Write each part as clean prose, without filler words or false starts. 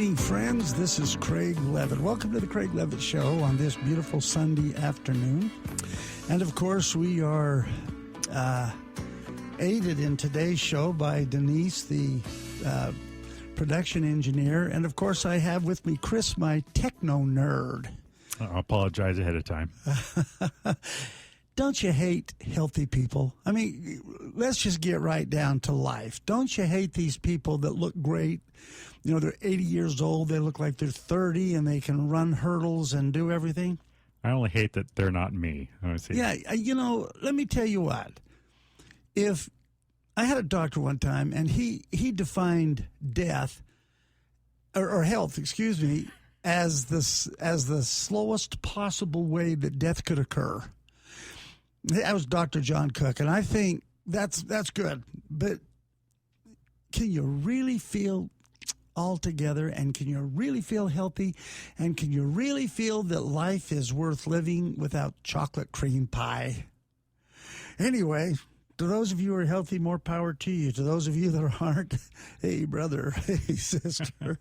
evening, friends. This is Craig Levitt. Welcome to the Craig Levitt Show on this beautiful Sunday afternoon. And, of course, we are aided in today's show by Denise, the production engineer. And, of course, I have with me Chris, my Techno-Nerd. I apologize ahead of time. Don't you hate healthy people? I mean, let's just get right down to life. Don't you hate these people that look great? You know, they're 80 years old. They look like they're 30 and they can run hurdles and do everything. I only hate that they're not me. Yeah, you know, let me tell you what. If I had a doctor one time and he defined death or health, excuse me, as the slowest possible way that death could occur. That was Dr. John Cook, and I think that's good. But can you really feel all together, and can you really feel healthy, and can you really feel that life is worth living without chocolate cream pie? Anyway, to those of you who are healthy, more power to you. To those of you that aren't, hey, brother, hey, sister.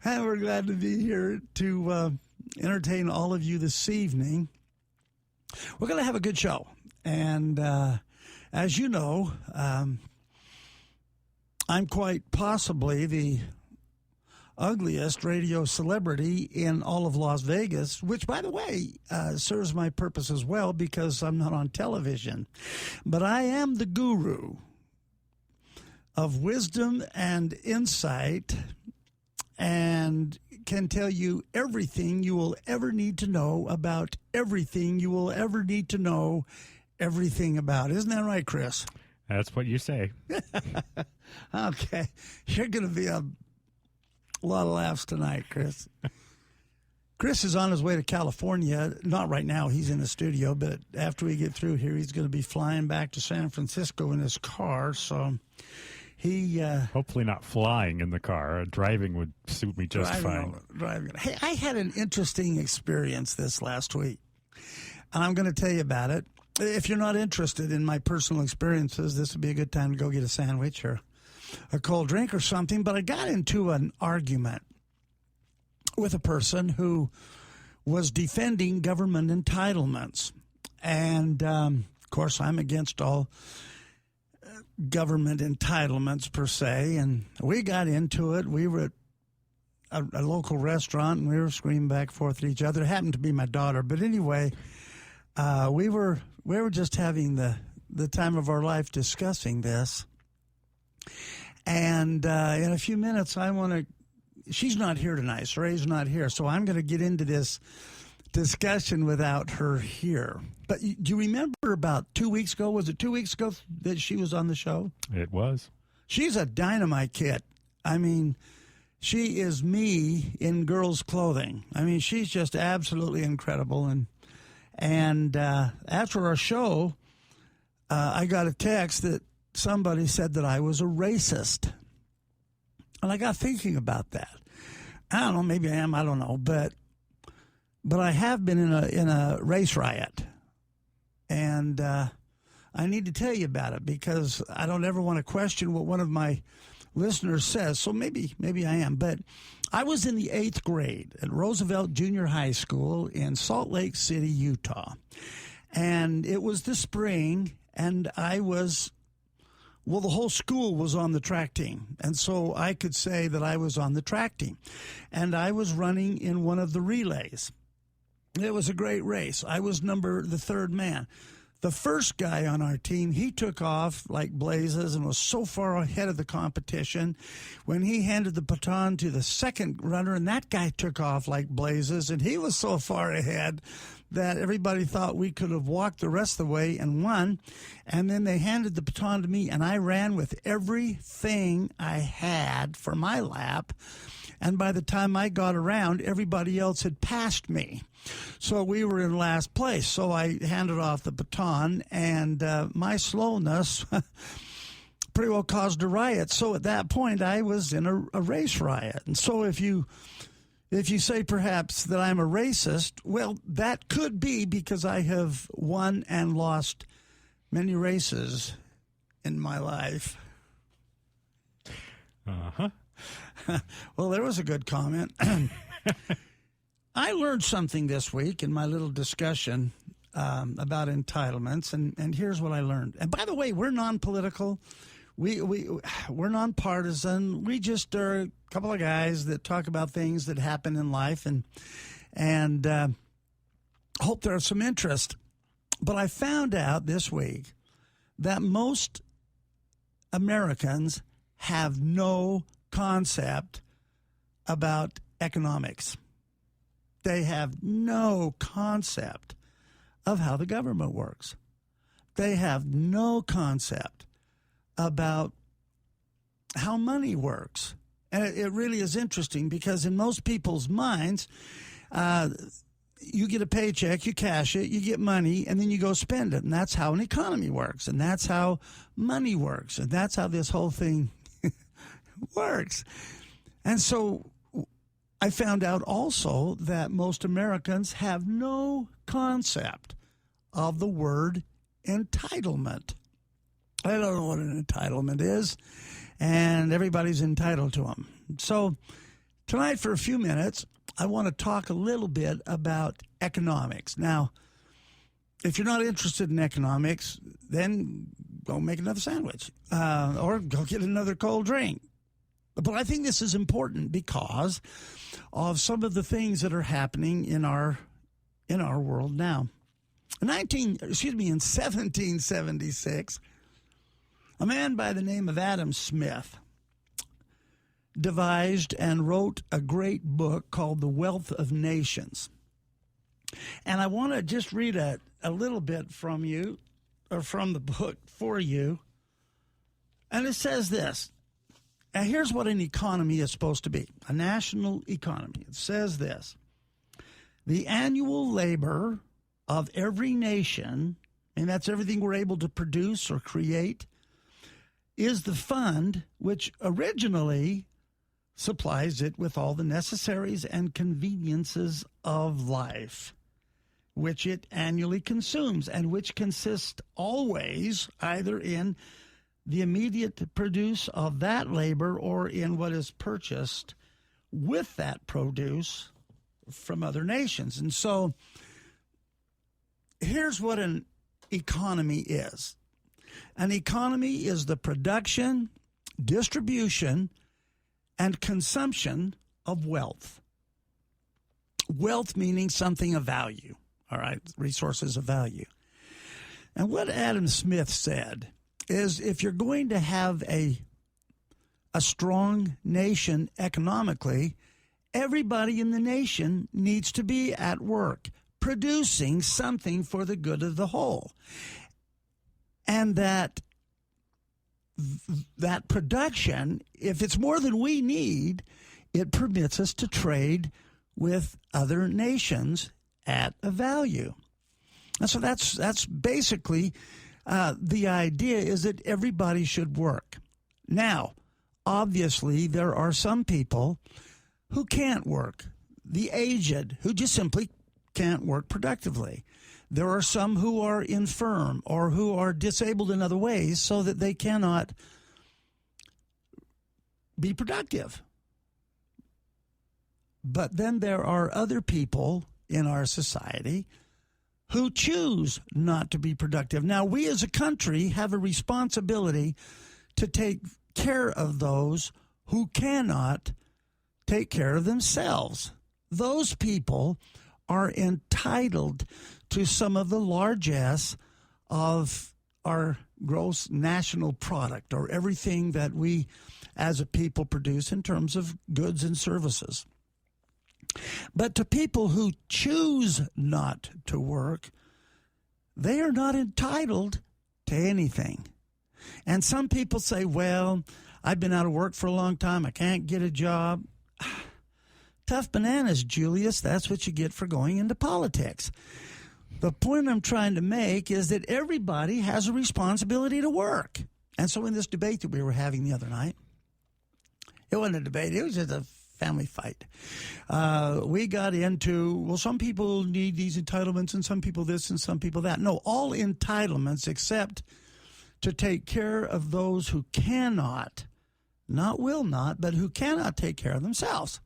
And we're glad to be here to entertain all of you this evening. We're going to have a good show. And as you know, I'm quite possibly the ugliest radio celebrity in all of Las Vegas, which, by the way, serves my purpose as well because I'm not on television. But I am the guru of wisdom and insight and can tell you everything you will ever need to know about everything you will ever need to know everything about. Isn't that right, Chris? That's what you say. Okay. You're going to be a lot of laughs tonight, Chris. Chris is on his way to California. Not right now. He's in the studio. But after we get through here, he's going to be flying back to San Francisco in his car. So he hopefully not flying in the car. Driving would suit me just fine. Driving. Hey, I had an interesting experience this last week, and I'm going to tell you about it. If you're not interested in my personal experiences, this would be a good time to go get a sandwich or a cold drink or something. But I got into an argument with a person who was defending government entitlements. And, of course, I'm against all government entitlements per se. And we got into it. We were at a local restaurant, and we were screaming back and forth at each other. It happened to be my daughter. But anyway, we were just having the time of our life discussing this. And in a few minutes, she's not here tonight. Saray's not here. So I'm going to get into this discussion without her here. But do you remember about 2 weeks ago? Was it 2 weeks ago that she was on the show? It was. She's a dynamite kid. I mean, she is me in girls' clothing. I mean, she's just absolutely incredible. And after our show, I got a text that somebody said that I was a racist. And I got thinking about that. I don't know, maybe I am, I don't know. But I have been in a race riot. And I need to tell you about it because I don't ever want to question what one of my listeners says. So maybe I am. But I was in the 8th grade at Roosevelt Junior High School in Salt Lake City, Utah. And it was the spring, and the whole school was on the track team. And so I could say that I was on the track team. And I was running in one of the relays. It was a great race. I was the third man. The first guy on our team, he took off like blazes and was so far ahead of the competition when he handed the baton to the second runner, and that guy took off like blazes, and he was so far ahead that everybody thought we could have walked the rest of the way and won. And then they handed the baton to me, and I ran with everything I had for my lap. And by the time I got around, everybody else had passed me. So we were in last place. So I handed off the baton, and my slowness pretty well caused a riot. So at that point, I was in a race riot. And so if you say perhaps that I'm a racist, well, that could be because I have won and lost many races in my life. Uh-huh. Well, there was a good comment. I learned something this week in my little discussion about entitlements, and here's what I learned. And by the way, we're non-political. We're nonpartisan. We just are a couple of guys that talk about things that happen in life, and hope there's some interest. But I found out this week that most Americans have no concept about economics. They have no concept of how the government works. They have no concept about how money works. And it really is interesting because in most people's minds, you get a paycheck, you cash it, you get money, and then you go spend it. And that's how an economy works. And that's how money works. And that's how this whole thing works. And so I found out also that most Americans have no concept of the word entitlement. I don't know what an entitlement is, and everybody's entitled to them. So tonight, for a few minutes, I want to talk a little bit about economics. Now, if you're not interested in economics, then go make another sandwich or go get another cold drink. But I think this is important because of some of the things that are happening in our world now. In 1776, a man by the name of Adam Smith devised and wrote a great book called The Wealth of Nations. And I want to just read a little bit from you, or from the book for you. And it says this. Now, here's what an economy is supposed to be, a national economy. It says this. The annual labor of every nation, and that's everything we're able to produce or create, is the fund which originally supplies it with all the necessaries and conveniences of life, which it annually consumes, and which consist always either in the immediate produce of that labor or in what is purchased with that produce from other nations. And so here's what an economy is. An economy is the production, distribution, and consumption of wealth. Wealth meaning something of value, all right, resources of value. And what Adam Smith said is if you're going to have a strong nation economically, everybody in the nation needs to be at work, producing something for the good of the whole. And that production, if it's more than we need, it permits us to trade with other nations at a value. And so that's basically the idea, is that everybody should work. Now, obviously, there are some people who can't work, the aged, who just simply can't work productively. There are some who are infirm or who are disabled in other ways so that they cannot be productive. But then there are other people in our society who choose not to be productive. Now, we as a country have a responsibility to take care of those who cannot take care of themselves. Those people are entitled to some of the largesse of our gross national product, or everything that we as a people produce in terms of goods and services. But to people who choose not to work, they are not entitled to anything. And some people say, well, I've been out of work for a long time, I can't get a job. Tough bananas, Julius. That's what you get for going into politics. The point I'm trying to make is that everybody has a responsibility to work. And so in this debate that we were having the other night, it wasn't a debate, it was just a family fight. We got into, well, some people need these entitlements and some people this and some people that. No, all entitlements except to take care of those who cannot not will not, but who cannot take care of themselves.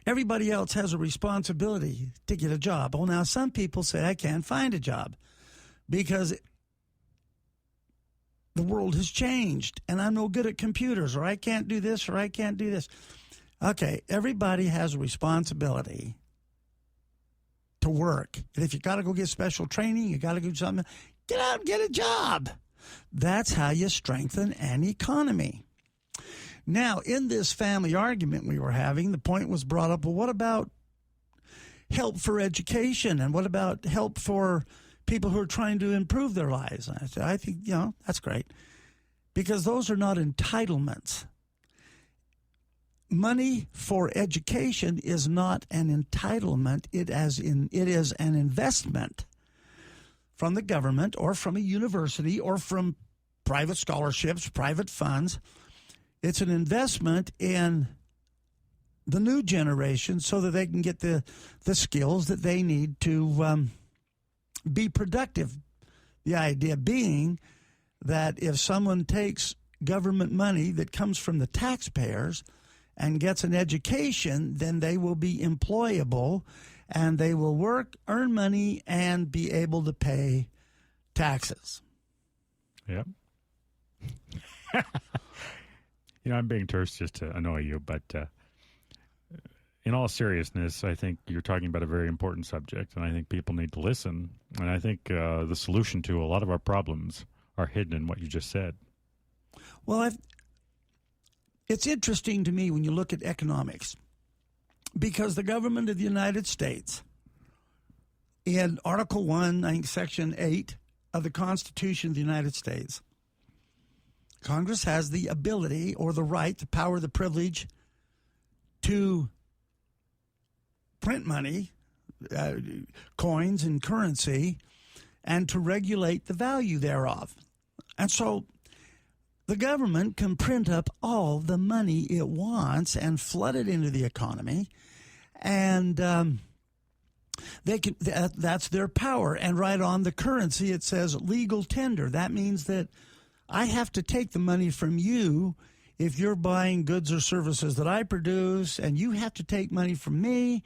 Everybody else has a responsibility to get a job. Well, now some people say, I can't find a job because the world has changed and I'm no good at computers, or I can't do this, or I can't do this. Okay, everybody has a responsibility to work. And if you got to go get special training, you got to do something, get out and get a job. That's how you strengthen an economy. Now, in this family argument we were having, the point was brought up, well, what about help for education? And what about help for people who are trying to improve their lives? And I said, I think, that's great. Because those are not entitlements. Money for education is not an entitlement. It is an investment from the government or from a university or from private scholarships, private funds. It's an investment in the new generation so that they can get the skills that they need to be productive. The idea being that if someone takes government money that comes from the taxpayers and gets an education, then they will be employable and they will work, earn money, and be able to pay taxes. Yep. I'm being terse just to annoy you, but in all seriousness, I think you're talking about a very important subject, and I think people need to listen. And I think the solution to a lot of our problems are hidden in what you just said. Well, it's interesting to me when you look at economics, because the government of the United States, in Article 1, I think Section 8 of the Constitution of the United States, Congress has the ability or the right, the power, the privilege to print money, coins and currency, and to regulate the value thereof. And so the government can print up all the money it wants and flood it into the economy, and they can. That's their power. And right on the currency, it says legal tender. That means that I have to take the money from you if you're buying goods or services that I produce, and you have to take money from me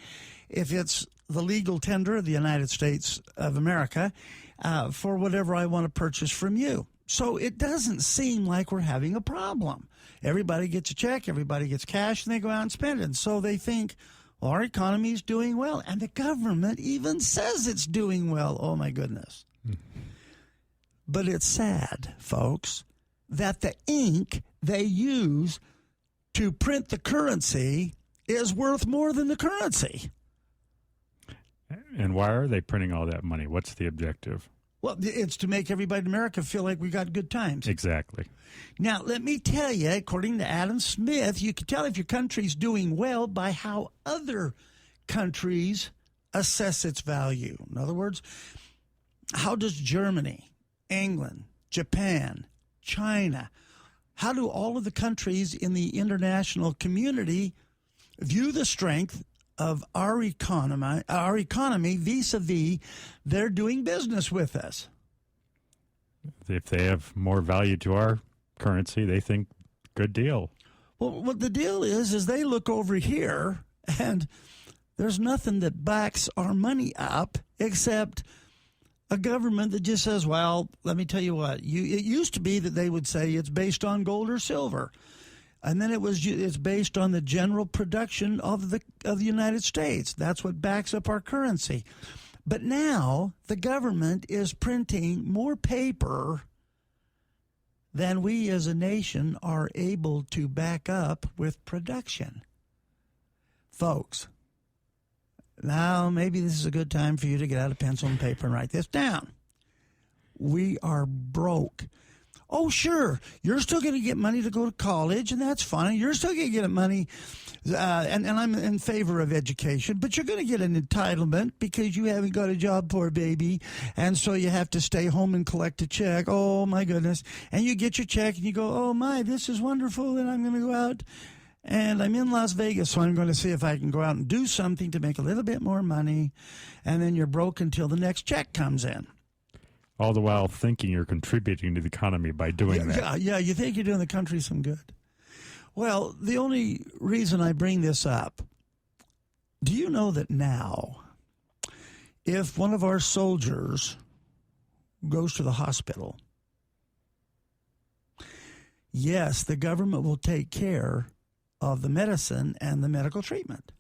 if it's the legal tender of the United States of America for whatever I want to purchase from you. So it doesn't seem like we're having a problem. Everybody gets a check, everybody gets cash, and they go out and spend it. And so they think, well, our economy is doing well. And the government even says it's doing well. Oh, my goodness. But it's sad, folks, that the ink they use to print the currency is worth more than the currency. And why are they printing all that money? What's the objective? Well, it's to make everybody in America feel like we got good times. Exactly. Now, let me tell you, according to Adam Smith, you can tell if your country's doing well by how other countries assess its value. In other words, how does Germany, England, Japan, China, how do all of the countries in the international community view the strength of our economy vis-a-vis they're doing business with us? If they have more value to our currency, they think good deal. Well, what the deal is they look over here and there's nothing that backs our money up except a government that just says, well, let me tell you what, it used to be that they would say it's based on gold or silver. And then it's based on the general production of the United States. That's what backs up our currency. But now the government is printing more paper than we as a nation are able to back up with production. Folks, now maybe this is a good time for you to get out a pencil and paper and write this down. We are broke. Oh, sure, you're still going to get money to go to college, and that's fine. You're still going to get money, and I'm in favor of education, but you're going to get an entitlement because you haven't got a job, poor baby, and so you have to stay home and collect a check. Oh, my goodness. And you get your check, and you go, oh, my, this is wonderful, and I'm going to go out, and I'm in Las Vegas, so I'm going to see if I can go out and do something to make a little bit more money, and then you're broke until the next check comes in. All the while thinking you're contributing to the economy by doing that. Yeah, you think you're doing the country some good. Well, the only reason I bring this up, do you know that now, if one of our soldiers goes to the hospital, yes, the government will take care of the medicine and the medical treatment,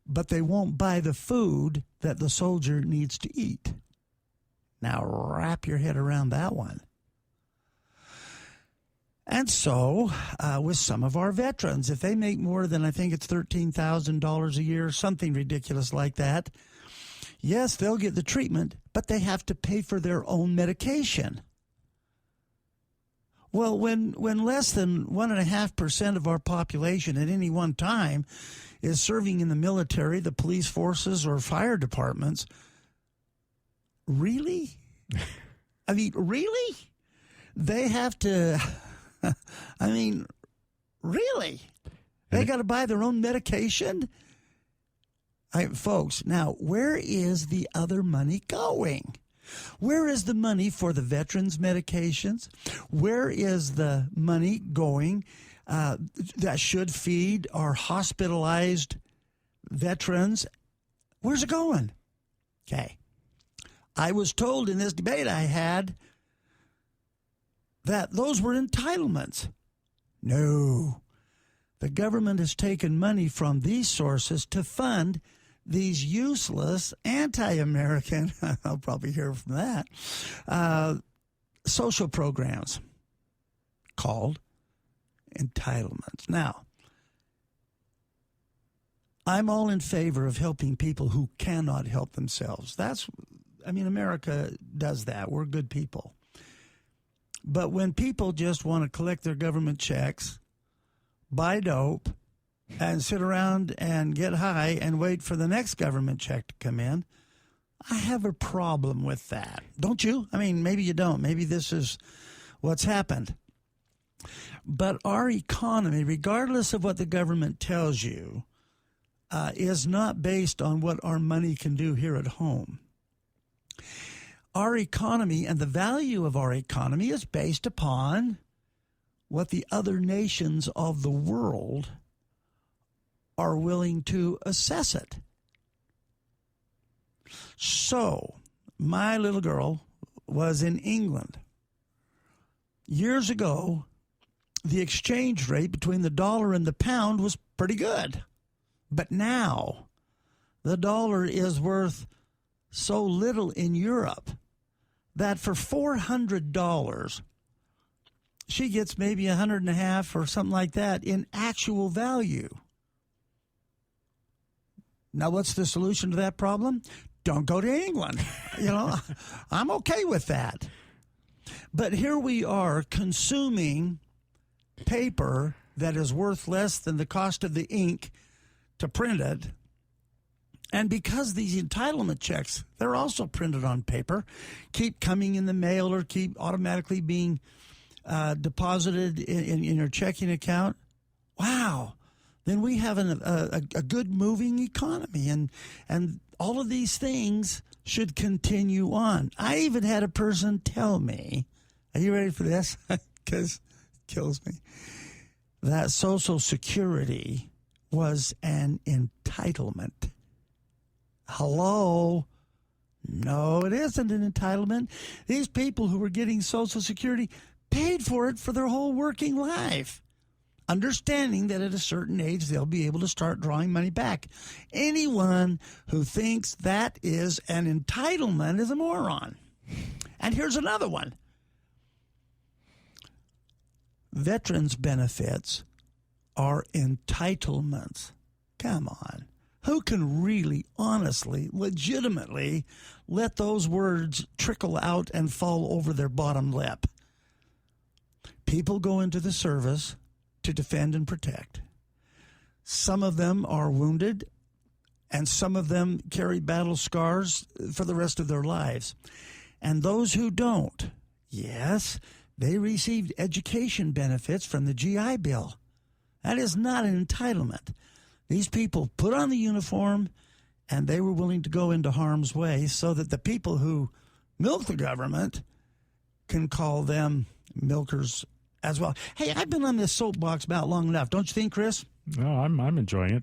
but they won't buy the food that the soldier needs to eat. Now, wrap your head around that one. And so, with some of our veterans, if they make more than, I think it's $13,000 a year, something ridiculous like that, yes, they'll get the treatment, but they have to pay for their own medication. Well, when less than 1.5% of our population at any one time is serving in the military, the police forces, or fire departments, really? I mean, really? They have to... I mean, really? They got to buy their own medication? Folks, now, where is the other money going? Where is the money for the veterans' medications? Where is the money going that should feed our hospitalized veterans? Where's it going? Okay. I was told in this debate I had that those were entitlements. No. The government has taken money from these sources to fund these useless, anti-American, I'll probably hear from that, social programs called entitlements. Now, I'm all in favor of helping people who cannot help themselves. America does that. We're good people. But when people just want to collect their government checks, buy dope, and sit around and get high and wait for the next government check to come in, I have a problem with that. Don't you? I mean, maybe you don't. Maybe this is what's happened. But our economy, regardless of what the government tells you, is not based on what our money can do here at home. Our economy and the value of our economy is based upon what the other nations of the world are willing to assess it. So, my little girl was in England. Years ago, the exchange rate between the dollar and the pound was pretty good. But now, the dollar is worth so little in Europe that for $400, she gets maybe $150 or something like that in actual value. Now, what's the solution to that problem? Don't go to England. I'm okay with that. But here we are consuming paper that is worth less than the cost of the ink to print it. And because these entitlement checks, they're also printed on paper, keep coming in the mail or keep automatically being deposited in your checking account, wow, then we have a good moving economy. And all of these things should continue on. I even had a person tell me, are you ready for this? Because it kills me, that Social Security was an entitlement. Hello? No, it isn't an entitlement. These people who were getting Social Security paid for it for their whole working life, understanding that at a certain age they'll be able to start drawing money back. Anyone who thinks that is an entitlement is a moron. And here's another one. Veterans benefits are entitlements. Come on. Who can really, honestly, legitimately let those words trickle out and fall over their bottom lip? People go into the service to defend and protect. Some of them are wounded, and some of them carry battle scars for the rest of their lives. And those who don't, yes, they received education benefits from the GI Bill. That is not an entitlement. These people put on the uniform, and they were willing to go into harm's way so that the people who milk the government can call them milkers as well. Hey, I've been on this soapbox about long enough. Don't you think, Chris? No, I'm enjoying it.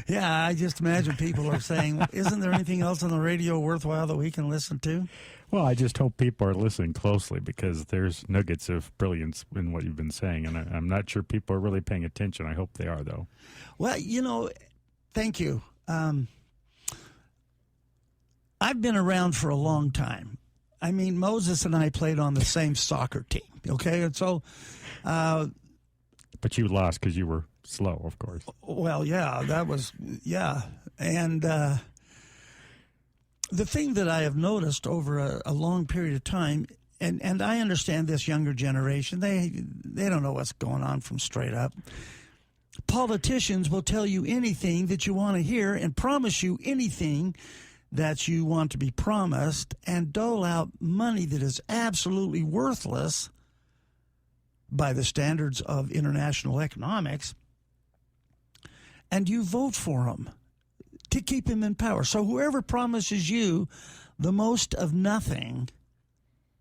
Yeah, I just imagine people are saying, isn't there anything else on the radio worthwhile that we can listen to? Well, I just hope people are listening closely because there's nuggets of brilliance in what you've been saying, and I'm not sure people are really paying attention. I hope they are, though. Well, thank you. I've been around for a long time. I mean, Moses and I played on the same soccer team, okay? And so... but you lost because you were slow, of course. Well, yeah, And the thing that I have noticed over a long period of time, and I understand this younger generation, they don't know what's going on from straight up. Politicians will tell you anything that you want to hear and promise you anything that you want to be promised and dole out money that is absolutely worthless by the standards of international economics, and you vote for them to keep him in power. So whoever promises you the most of nothing,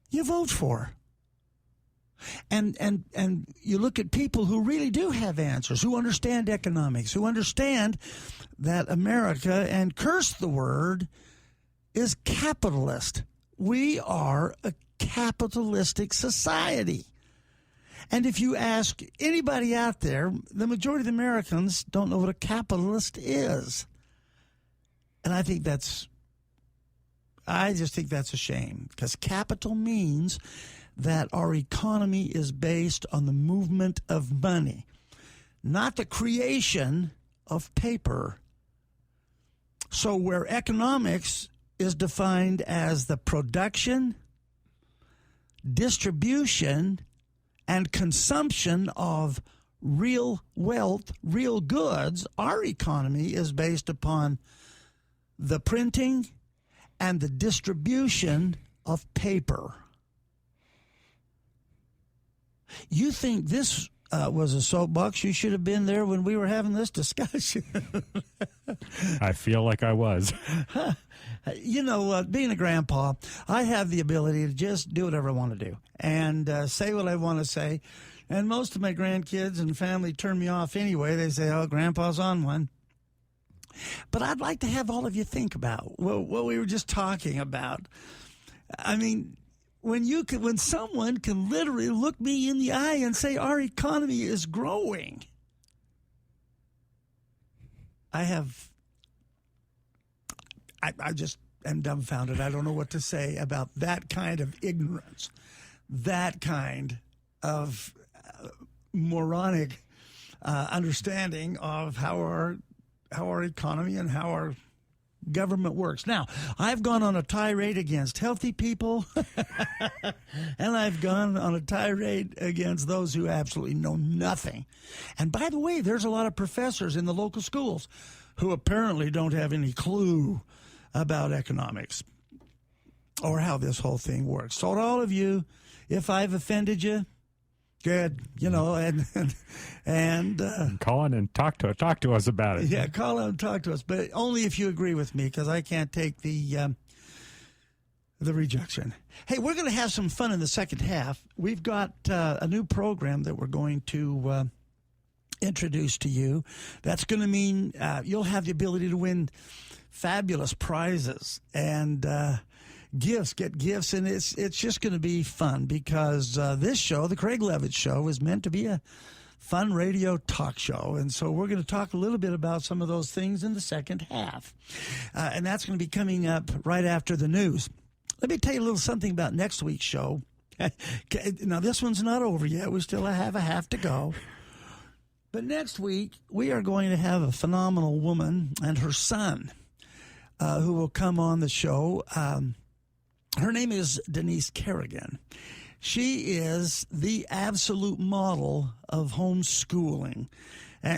you vote for. And you look at people who really do have answers, who understand economics, who understand that America, and curse the word, is capitalist. We are a capitalistic society. And if you ask anybody out there, the majority of the Americans don't know what a capitalist is. And I just think that's a shame, because capital means that our economy is based on the movement of money, not the creation of paper. So where economics is defined as the production, distribution, and consumption of real wealth, real goods, our economy is based upon the printing and the distribution of paper. You think this was a soapbox? You should have been there when we were having this discussion. I feel like I was. Being a grandpa, I have the ability to just do whatever I want to do and say what I want to say. And most of my grandkids and family turn me off anyway. They say, oh, Grandpa's on one. But I'd like to have all of you think about what we were just talking about. I mean, when someone can literally look me in the eye and say our economy is growing, I just am dumbfounded. I don't know what to say about that kind of ignorance, that kind of moronic understanding of how our economy and how our government works. Now, I've gone on a tirade against healthy people, and I've gone on a tirade against those who absolutely know nothing. And by the way, there's a lot of professors in the local schools who apparently don't have any clue about economics or how this whole thing works. So to all of you, if I've offended you, good, and call in and talk to us about it. Yeah, call in and talk to us, but only if you agree with me, because I can't take the rejection. Hey, we're going to have some fun in the second half. We've got a new program that we're going to introduce to you. That's going to mean you'll have the ability to win fabulous prizes and get gifts, and it's just going to be fun, because this show, the Craig Levitt Show, is meant to be a fun radio talk show, and so we're going to talk a little bit about some of those things in the second half, and that's going to be coming up right after the news. Let me tell you a little something about next week's show. Now, this one's not over yet. We still have a half to go. But next week, we are going to have a phenomenal woman and her son who will come on the show. Her name is Denise Kerrigan. She is the absolute model of homeschooling.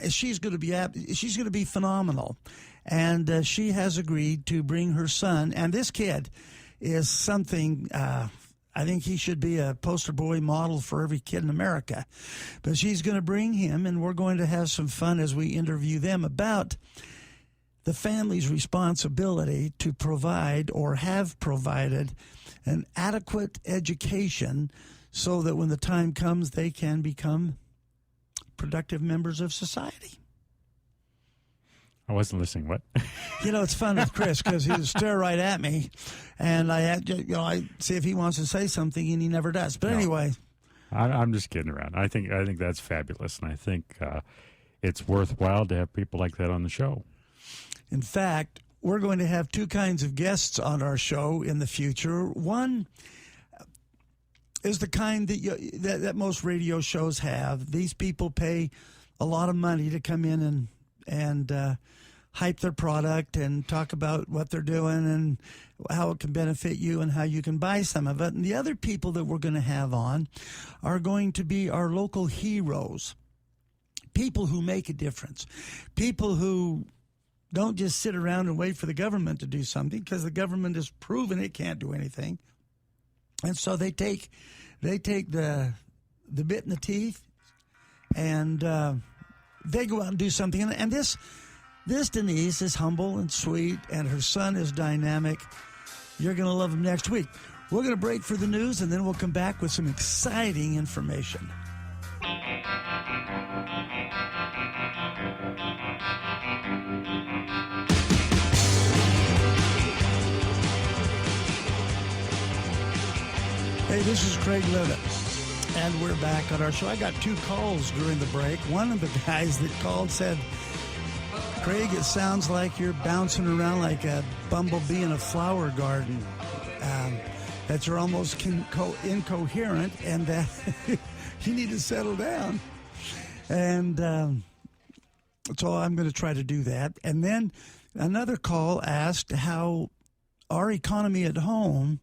She's going to be phenomenal, and she has agreed to bring her son. And this kid is something. I think he should be a poster boy model for every kid in America. But she's going to bring him, and we're going to have some fun as we interview them about the family's responsibility to provide or have provided an adequate education so that when the time comes, they can become productive members of society. I wasn't listening. What? It's fun with Chris because he'll stare right at me, and I see if he wants to say something, and he never does. But anyway, I'm just kidding around. I think that's fabulous, and I think it's worthwhile to have people like that on the show. In fact, we're going to have two kinds of guests on our show in the future. One is the kind that most radio shows have. These people pay a lot of money to come in and hype their product and talk about what they're doing and how it can benefit you and how you can buy some of it. And the other people that we're going to have on are going to be our local heroes, people who make a difference, people who don't just sit around and wait for the government to do something, because the government has proven it can't do anything. And so they take the bit in the teeth and they go out and do something. And this Denise is humble and sweet, and her son is dynamic. You're going to love him next week. We're going to break for the news, and then we'll come back with some exciting information. Hey, this is Craig Livett, and we're back on our show. I got two calls during the break. One of the guys that called said, Craig, it sounds like you're bouncing around like a bumblebee in a flower garden, that you're almost incoherent, and that you need to settle down. And so I'm going to try to do that. And then another call asked how our economy at home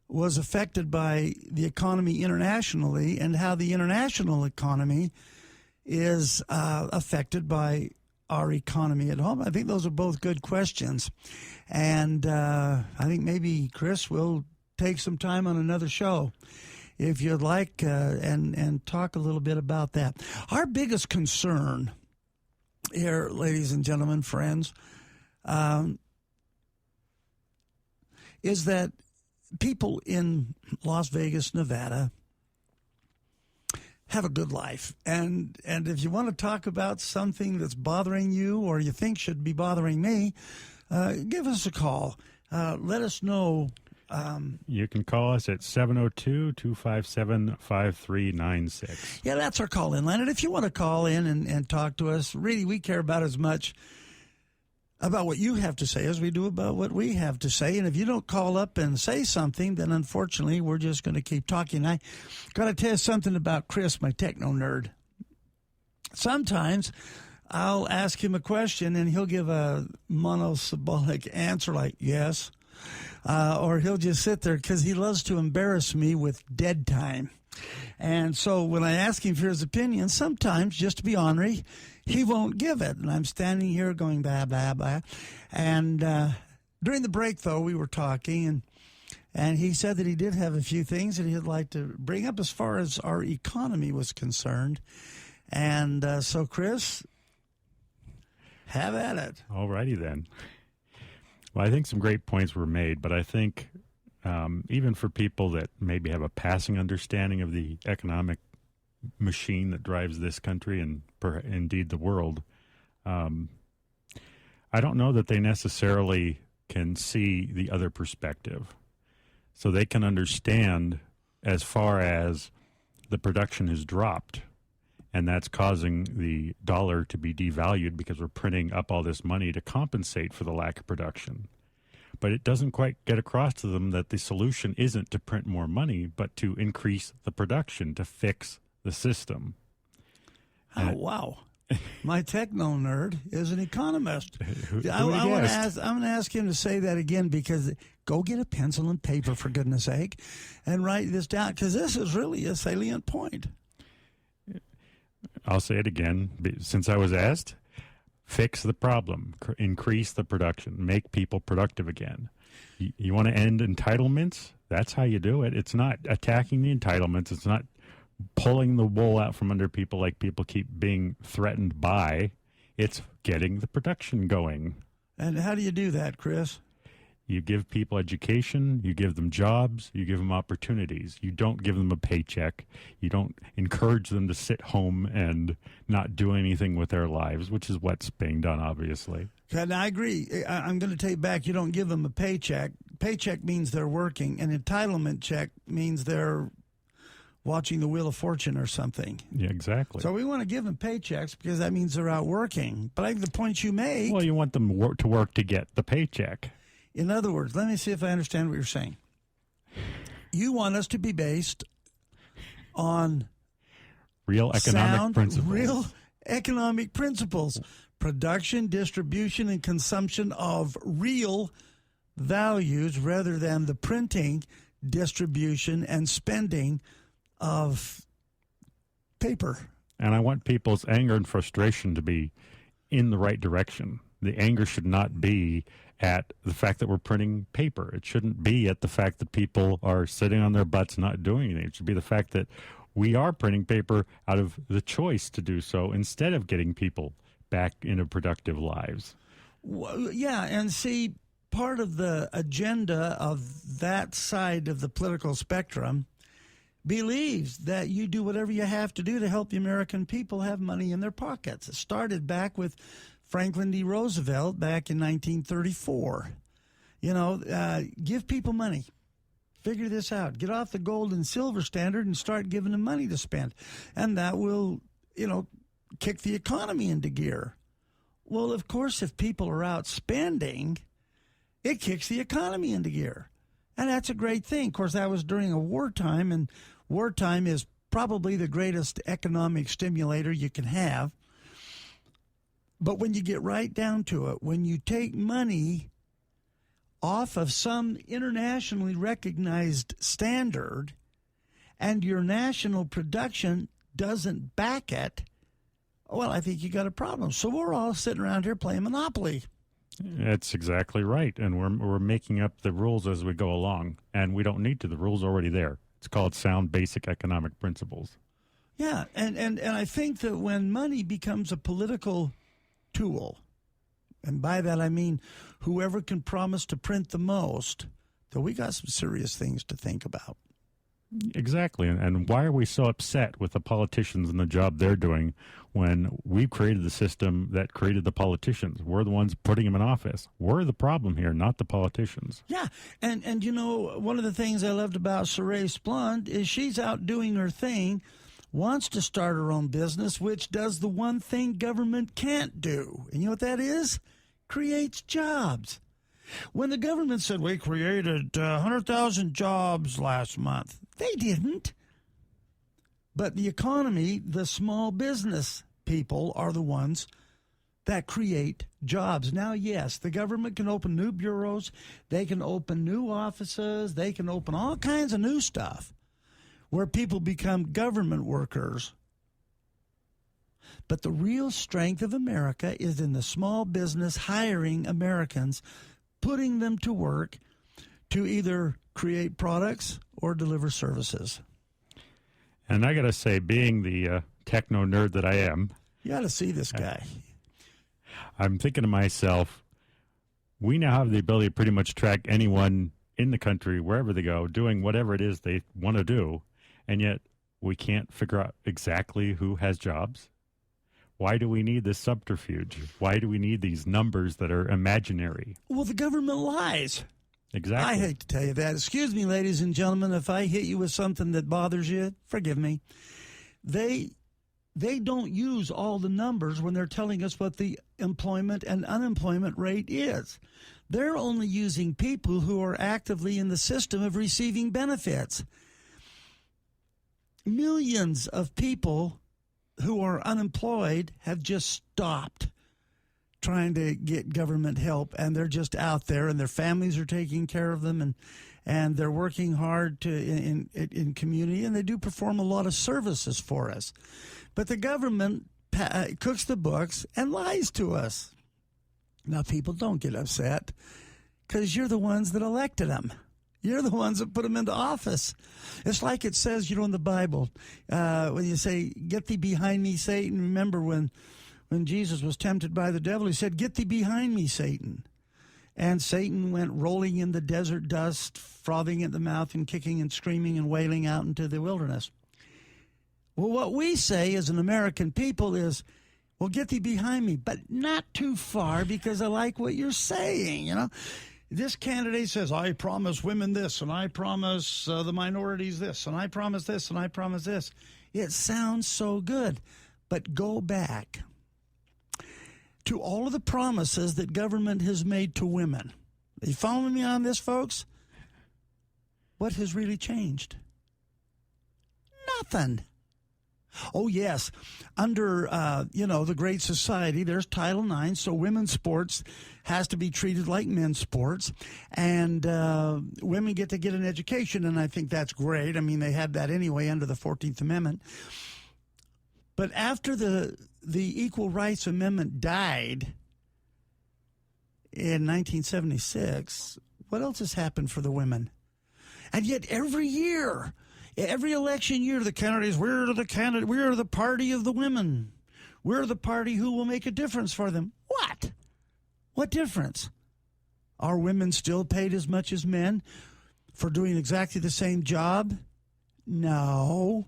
was affected by the economy internationally, and how the international economy is affected by our economy at home. I think those are both good questions. And I think maybe Chris will take some time on another show if you'd like, and talk a little bit about that. Our biggest concern here, ladies and gentlemen, friends, is that people in Las Vegas, Nevada, have a good life. And if you want to talk about something that's bothering you or you think should be bothering me, give us a call. Let us know. You can call us at 702-257-5396. Yeah, that's our call-in line. And if you want to call in and talk to us, really, we care about as much about what you have to say as we do about what we have to say. And if you don't call up and say something, then unfortunately we're just going to keep talking. I got to tell you something about Chris, my Techno-Nerd. Sometimes I'll ask him a question and he'll give a monosyllabic answer like, yes. Or he'll just sit there because he loves to embarrass me with dead time. And so when I ask him for his opinion, sometimes, just to be ornery, he won't give it. And I'm standing here going, blah, blah, blah. And during the break, though, we were talking, and he said that he did have a few things that he'd like to bring up as far as our economy was concerned. And so, Chris, have at it. All righty then. Well, I think some great points were made, but I think even for people that maybe have a passing understanding of the economic machine that drives this country and indeed the world, I don't know that they necessarily can see the other perspective. So they can understand as far as the production has dropped, and that's causing the dollar to be devalued because we're printing up all this money to compensate for the lack of production. But it doesn't quite get across to them that the solution isn't to print more money, but to increase the production, to fix the system. Oh, wow. My Techno-Nerd is an economist. I'm going to ask him to say that again, because go get a pencil and paper, for goodness sake, and write this down, because this is really a salient point. I'll say it again, since I was asked. Fix the problem, increase the production, make people productive again. You want to end entitlements? That's how you do it. It's not attacking the entitlements. It's not pulling the wool out from under people like people keep being threatened by. It's getting the production going. And how do you do that, Chris? You give people education, you give them jobs, you give them opportunities. You don't give them a paycheck. You don't encourage them to sit home and not do anything with their lives, which is what's being done, obviously. And I agree. I'm going to take back, you don't give them a paycheck. Paycheck means they're working. An entitlement check means they're watching the Wheel of Fortune or something. Yeah, exactly. So we want to give them paychecks because that means they're out working. But I think the point you make... Well, you want them to work to get the paycheck. In other words, let me see if I understand what you're saying. You want us to be based on... Real economic principles. Real economic principles. Production, distribution, and consumption of real values rather than the printing, distribution, and spending of paper. And I want people's anger and frustration to be in the right direction. The anger should not be at the fact that we're printing paper. It shouldn't be at the fact that people are sitting on their butts not doing anything. It should be the fact that we are printing paper out of the choice to do so instead of getting people back into productive lives. Well, yeah, and see, part of the agenda of that side of the political spectrum believes that you do whatever you have to do to help the American people have money in their pockets. It started back with Franklin D. Roosevelt back in 1934. You know, give people money. Figure this out. Get off the gold and silver standard and start giving them money to spend. And that will, you know, kick the economy into gear. Well, of course, if people are out spending, it kicks the economy into gear. And that's a great thing. Of course, that was during a wartime, and wartime is probably the greatest economic stimulator you can have. But when you get right down to it, when you take money off of some internationally recognized standard and your national production doesn't back it, well, I think you got a problem. So we're all sitting around here playing Monopoly. That's exactly right. And we're making up the rules as we go along. And we don't need to. The rules are already there. It's called sound basic economic principles. Yeah, and I think that when money becomes a political tool, and by that I mean whoever can promise to print the most, that we got some serious things to think about. Exactly. And why are we so upset with the politicians and the job they're doing when we've created the system that created the politicians? We're the ones putting them in office. We're the problem here, not the politicians. Yeah. And you know, one of the things I loved about Saray Splund is she's out doing her thing, wants to start her own business, which does the one thing government can't do. And you know what that is? Creates jobs. When the government said we created 100,000 jobs last month, they didn't. But the economy, the small business people are the ones that create jobs. Now, yes, the government can open new bureaus. They can open new offices. They can open all kinds of new stuff where people become government workers. But the real strength of America is in the small business hiring Americans, putting them to work to either create products or deliver services. And I got to say, being the techno-nerd that I am, You got to see this guy. I'm thinking to myself, we now have the ability to pretty much track anyone in the country, wherever they go, doing whatever it is they want to do, and yet we can't figure out exactly who has jobs. Why do we need this subterfuge? Why do we need these numbers that are imaginary? Well, the government lies. Exactly. I hate to tell you that. Excuse me, ladies and gentlemen, if I hit you with something that bothers you, forgive me. They don't use all the numbers when they're telling us what the employment and unemployment rate is. They're only using people who are actively in the system of receiving benefits. Millions of people who are unemployed have just stopped trying to get government help, and they're just out there, and their families are taking care of them, and they're working hard in community, and they do perform a lot of services for us. But the government cooks the books and lies to us. Now, people, don't get upset, because you're the ones that elected them. You're the ones that put them into office. It's like it says, in the Bible, when you say, "Get thee behind me, Satan." Remember when Jesus was tempted by the devil, he said, "Get thee behind me, Satan." And Satan went rolling in the desert dust, frothing at the mouth and kicking and screaming and wailing out into the wilderness. Well, what we say as an American people is, well, get thee behind me, but not too far because I like what you're saying, you know. This candidate says, I promise women this, and I promise the minorities this, and I promise this, and I promise this. It sounds so good, but go back to all of the promises that government has made to women. Are you following me on this, folks? What has really changed? Nothing. Oh, yes. Under, the Great Society, there's Title IX, so women's sports has to be treated like men's sports, and women get to get an education, and I think that's great. I mean, they had that anyway under the 14th Amendment. But after the Equal Rights Amendment died in 1976, what else has happened for the women? And yet every year, every election year, the candidates, we're the party of the women. We're the party who will make a difference for them. What? What difference? Are women still paid as much as men for doing exactly the same job? No.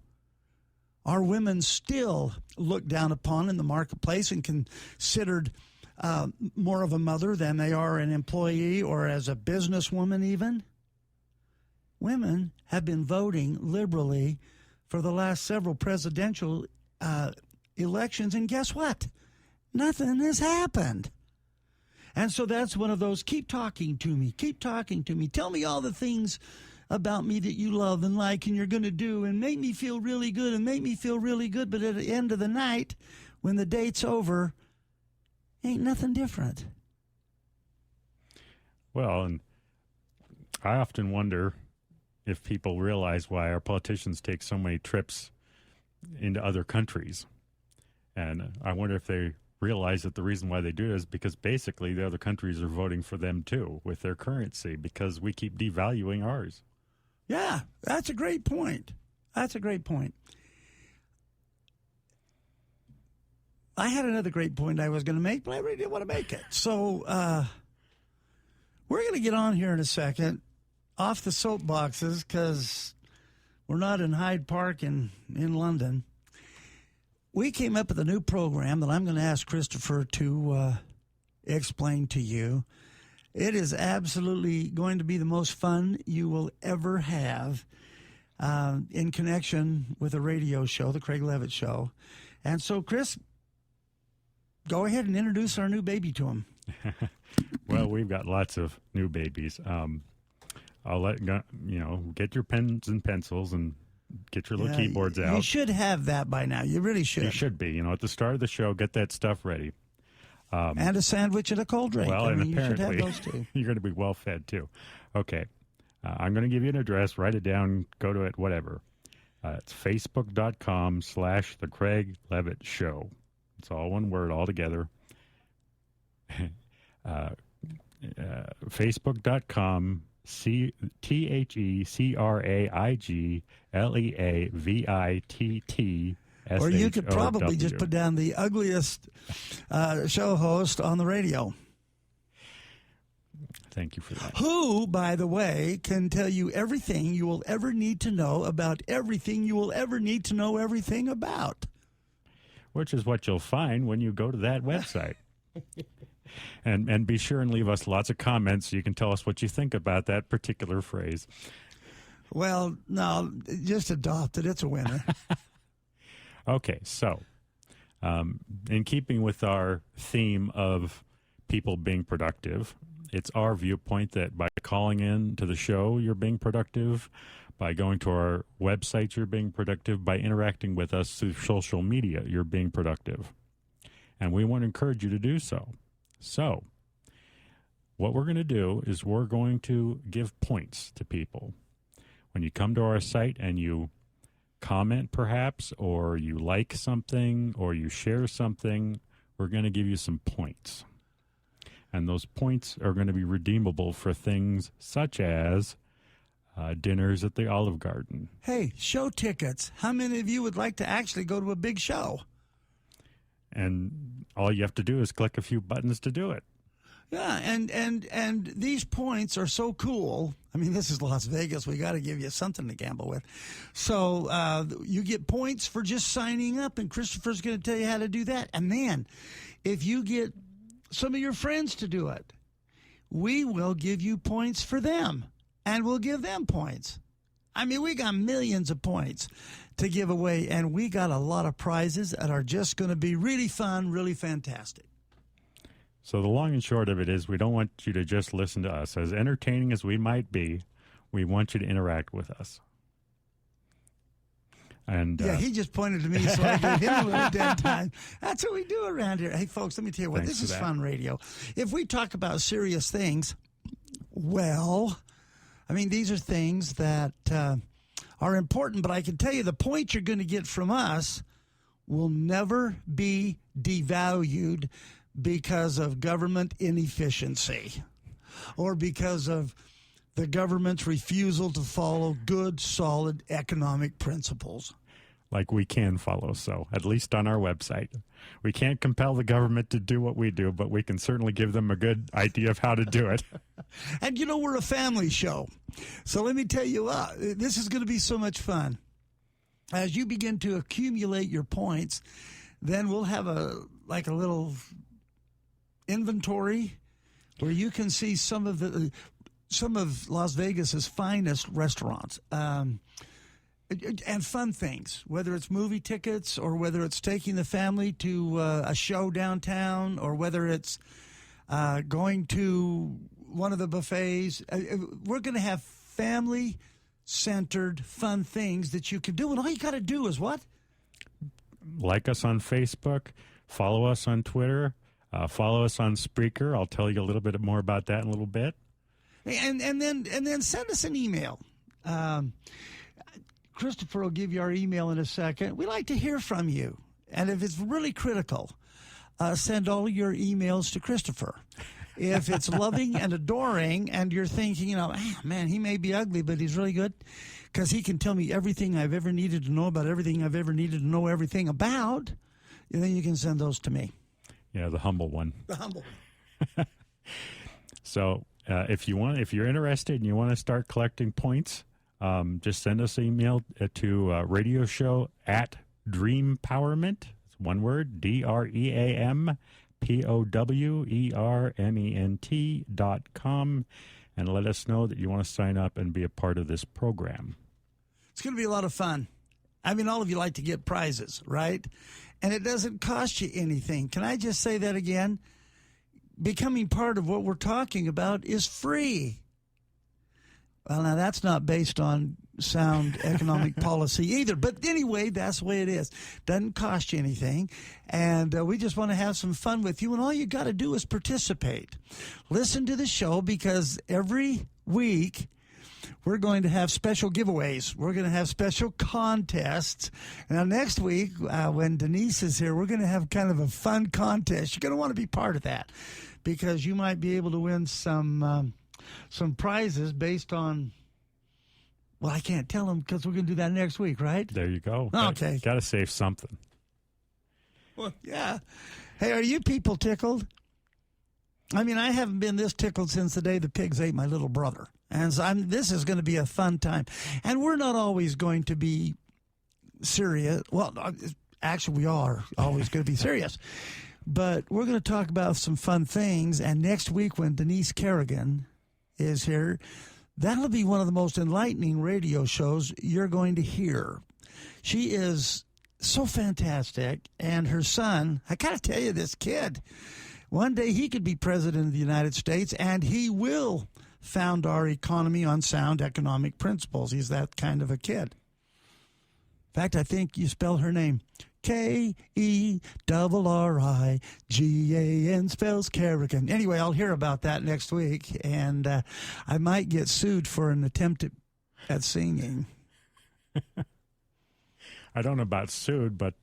Are women still looked down upon in the marketplace and considered more of a mother than they are an employee or as a businesswoman even? Women have been voting liberally for the last several presidential elections, and guess what? Nothing has happened. And so that's one of those, keep talking to me, tell me all the things about me that you love and like and you're going to do and make me feel really good but at the end of the night, when the date's over, ain't nothing different. Well, and I often wonder if people realize why our politicians take so many trips into other countries. And I wonder if they realize that the reason why they do it is because basically the other countries are voting for them too with their currency because we keep devaluing ours. Yeah, that's a great point. I had another great point I was going to make, but I really didn't want to make it. So we're going to get on here in a second, off the soapboxes, because we're not in Hyde Park in London. We came up with a new program that I'm going to ask Christopher to explain to you. It is absolutely going to be the most fun you will ever have in connection with a radio show, the Craig Levitt Show. And so, Chris, go ahead and introduce our new baby to him. Well, we've got lots of new babies. I'll get your pens and pencils and get your little keyboards out. You should have that by now. You really should. You should be. At the start of the show, get that stuff ready. And a sandwich and a cold drink. Well, and apparently, you should have those too. You're going to be well fed too. Okay. I'm going to give you an address. Write it down. Go to it, whatever. It's facebook.com/The Craig Levitt Show. It's all one word all together. Facebook.com TheCraigLevitt. Or you could probably just put down the ugliest show host on the radio. Thank you for that. Who, by the way, can tell you everything you will ever need to know about everything you will ever need to know everything about. Which is what you'll find when you go to that website. And be sure and leave us lots of comments so you can tell us what you think about that particular phrase. Well, no, just adopt it. It's a winner. Okay, so in keeping with our theme of people being productive, it's our viewpoint that by calling in to the show, you're being productive. By going to our website, you're being productive. By interacting with us through social media, you're being productive. And we want to encourage you to do so. So what we're going to do is we're going to give points to people. When you come to our site and you comment perhaps, or you like something, or you share something, we're going to give you some points. And those points are going to be redeemable for things such as dinners at the Olive Garden. Hey, show tickets. How many of you would like to actually go to a big show? And all you have to do is click a few buttons to do it. Yeah, and these points are so cool. I mean, this is Las Vegas. We got to give you something to gamble with. So you get points for just signing up, and Christopher's going to tell you how to do that. And then if you get some of your friends to do it, we will give you points for them, and we'll give them points. I mean, we got millions of points to give away, and we got a lot of prizes that are just going to be really fun, really fantastic. So the long and short of it is we don't want you to just listen to us. As entertaining as we might be, we want you to interact with us. And yeah, he just pointed to me, so I gave him a little dead time. That's what we do around here. Hey, folks, let me tell you what, this is fun radio. If we talk about serious things, well, I mean, these are things that are important, but I can tell you the point you're going to get from us will never be devalued because of government inefficiency or because of the government's refusal to follow good, solid economic principles. Like we can follow, so at least on our website. We can't compel the government to do what we do, but we can certainly give them a good idea of how to do it. And you know, we're a family show. So let me tell you what, this is going to be so much fun. As you begin to accumulate your points, then we'll have a little inventory where you can see some of Las Vegas's finest restaurants and fun things, whether it's movie tickets or whether it's taking the family to a show downtown or whether it's going to one of the buffets. We're going to have family-centered fun things that you can do, and all you got to do is what? Like us on Facebook, follow us on Twitter, follow us on Spreaker. I'll tell you a little bit more about that in a little bit. And then send us an email. Christopher will give you our email in a second. We like to hear from you. And if it's really critical, send all your emails to Christopher. If it's loving and adoring and you're thinking, you know, man, he may be ugly, but he's really good because he can tell me everything I've ever needed to know about everything I've ever needed to know everything about, then you can send those to me. Yeah, the humble one. The humble one. So if you're interested and you want to start collecting points, just send us an email to radio show at Dreampowerment. It's one word, DREAMPOWERMENT.com, and let us know that you want to sign up and be a part of this program. It's going to be a lot of fun. I mean, all of you like to get prizes, right? And it doesn't cost you anything. Can I just say that again? Becoming part of what we're talking about is free. Well, now that's not based on sound economic policy either. But anyway, that's the way it is. Doesn't cost you anything. And we just want to have some fun with you. And all you got to do is participate. Listen to the show because every week we're going to have special giveaways. We're going to have special contests. Now, next week, when Denise is here, we're going to have kind of a fun contest. You're going to want to be part of that because you might be able to win some prizes based on, well, I can't tell them because we're going to do that next week, right? There you go. Okay. Got to save something. Well, yeah. Hey, are you people tickled? I mean, I haven't been this tickled since the day the pigs ate my little brother. And so this is going to be a fun time. And we're not always going to be serious. Well, actually, we are always going to be serious. But we're going to talk about some fun things. And next week when Denise Kerrigan is here, that'll be one of the most enlightening radio shows you're going to hear. She is so fantastic. And her son, I got to tell you, this kid, one day he could be president of the United States, and he will found our economy on sound economic principles. He's that kind of a kid. In fact, I think you spell her name Kerrigan, spells Kerrigan. Anyway, I'll hear about that next week, and I might get sued for an attempt at singing. I don't know about sued, but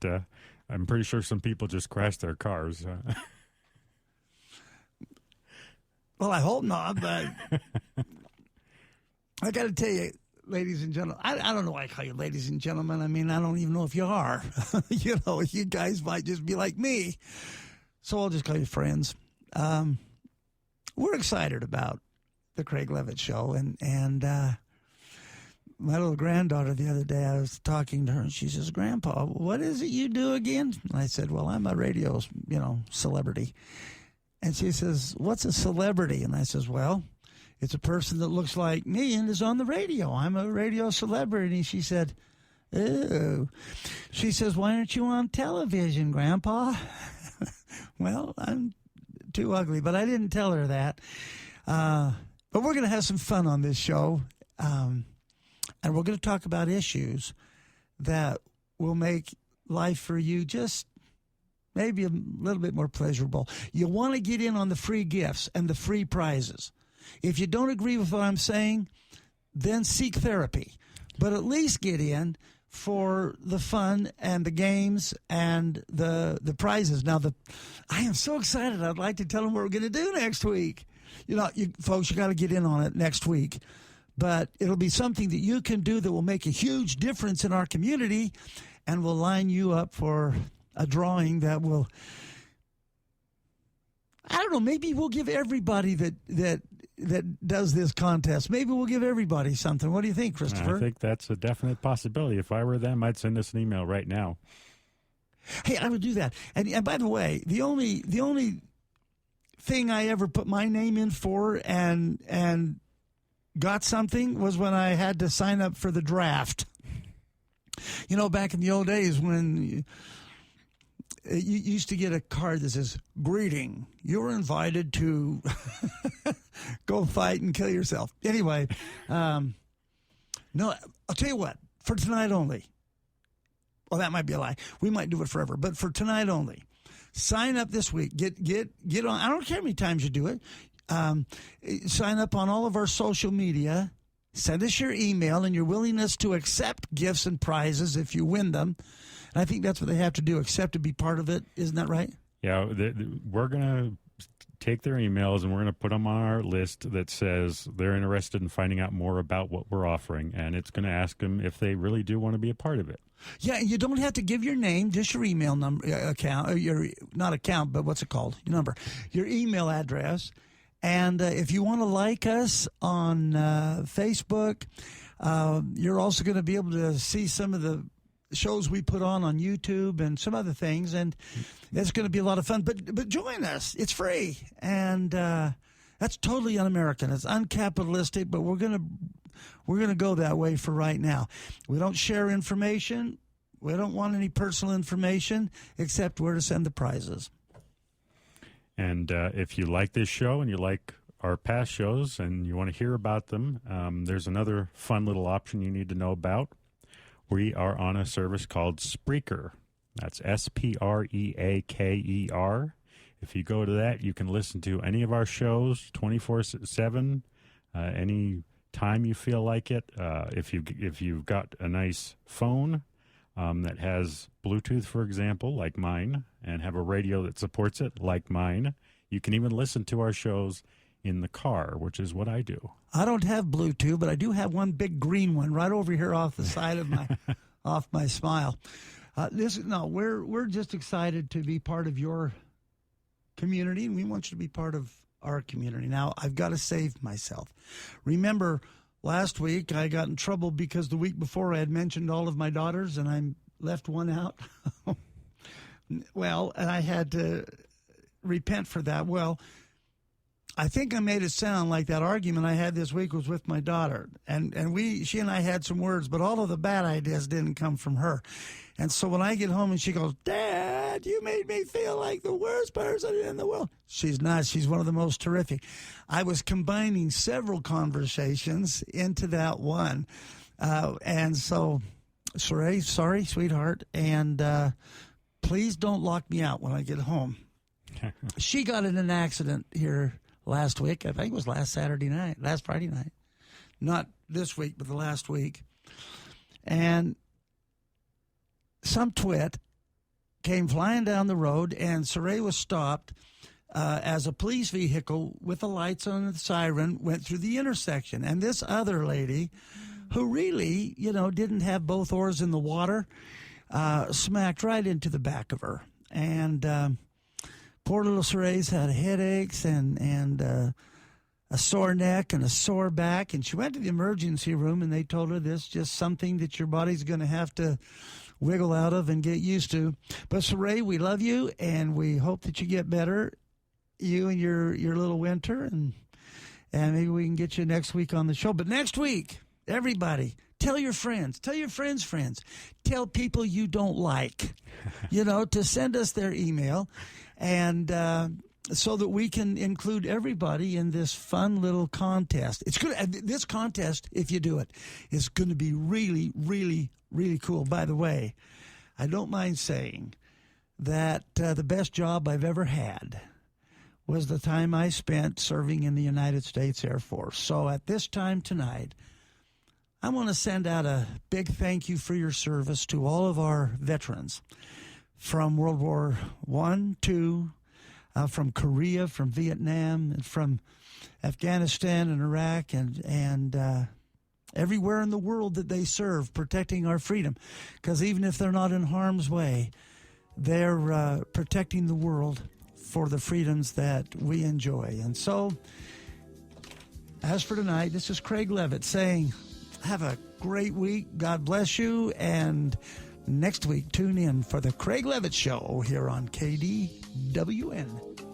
I'm pretty sure some people just crashed their cars. Well, I hope not, but I got to tell you, ladies and gentlemen, I don't know why I call you ladies and gentlemen. I mean, I don't even know if you are. You know, you guys might just be like me. So I'll just call you friends. we're excited about the Craig Levitt Show. And my little granddaughter the other day, I was talking to her, and she says, Grandpa, what is it you do again? And I said, well, I'm a radio, celebrity. And she says, what's a celebrity? And I says, well, it's a person that looks like me and is on the radio. I'm a radio celebrity. And she said, oh. She says, why aren't you on television, Grandpa? Well, I'm too ugly, but I didn't tell her that. But we're going to have some fun on this show. And we're going to talk about issues that will make life for you just maybe a little bit more pleasurable. You want to get in on the free gifts and the free prizes. If you don't agree with what I'm saying, then seek therapy. But at least get in for the fun and the games and the prizes. Now, I am so excited. I'd like to tell them what we're going to do next week. Folks, you got to get in on it next week. But it'll be something that you can do that will make a huge difference in our community and will line you up for a drawing that will, I don't know, maybe we'll give everybody that does this contest, maybe we'll give everybody something. What do you think, Christopher? I think that's a definite possibility. If I were them, I'd send us an email right now. Hey, I would do that. And by the way, the only thing I ever put my name in for and got something was when I had to sign up for the draft. Back in the old days when you used to get a card that says, greeting, you're invited to go fight and kill yourself. Anyway, no, I'll tell you what, for tonight only. Well, that might be a lie. We might do it forever, but for tonight only. Sign up this week. Get on. I don't care how many times you do it. Sign up on all of our social media. Send us your email and your willingness to accept gifts and prizes if you win them. And I think that's what they have to do, accept to be part of it. Isn't that right? Yeah, we're going to take their emails and we're going to put them on our list that says they're interested in finding out more about what we're offering. And it's going to ask them if they really do want to be a part of it. Yeah, and you don't have to give your name, just your email number, account, not account, but what's it called? Your number, your email address. And if you want to like us on Facebook, you're also going to be able to see some of the shows we put on YouTube and some other things. And it's going to be a lot of fun. But join us. It's free. And that's totally un-American. It's uncapitalistic, but we're going to go that way for right now. We don't share information. We don't want any personal information except where to send the prizes. And if you like this show and you like our past shows and you want to hear about them, there's another fun little option you need to know about. We are on a service called Spreaker. That's Spreaker. If you go to that, you can listen to any of our shows 24/7, any time you feel like it. If you've got a nice phone that has Bluetooth, for example, like mine, and have a radio that supports it, like mine, you can even listen to our shows in the car, which is what I do. I don't have Bluetooth, but I do have one big green one right over here off the side of my off my smile. We're just excited to be part of your community, and we want you to be part of our community. Now, I've got to save myself. Remember, last week I got in trouble because the week before I had mentioned all of my daughters, and I left one out. Well, and I had to repent for that. Well, I think I made it sound like that argument I had this week was with my daughter. And she and I had some words, but all of the bad ideas didn't come from her. And so when I get home and she goes, Dad, you made me feel like the worst person in the world. She's not. She's one of the most terrific. I was combining several conversations into that one. And so, sorry, sweetheart. And please don't lock me out when I get home. She got in an accident here last week. I think it was last Friday night. Not this week, but the last week. And some twit came flying down the road, and Saray was stopped as a police vehicle with the lights on the siren went through the intersection. And this other lady, who really, didn't have both oars in the water, smacked right into the back of her. And Poor little Ceray's had headaches and a sore neck and a sore back, and she went to the emergency room, and they told her this is just something that your body's going to have to wiggle out of and get used to. But Ceray, we love you, and we hope that you get better, you and your little winter, and maybe we can get you next week on the show. But next week, everybody, tell your friends, friends, tell people you don't like, to send us their email, and so that we can include everybody in this fun little contest. It's good. This contest, if you do it, is going to be really, really, really cool. By the way, I don't mind saying that the best job I've ever had was the time I spent serving in the United States Air Force. So at this time tonight, I want to send out a big thank you for your service to all of our veterans from World War I, II, from Korea, from Vietnam, and from Afghanistan and Iraq, and everywhere in the world that they serve, protecting our freedom. Because even if they're not in harm's way, they're protecting the world for the freedoms that we enjoy. And so, as for tonight, this is Craig Levitt saying, have a great week. God bless you. And next week, tune in for the Craig Levitt Show here on KDWN.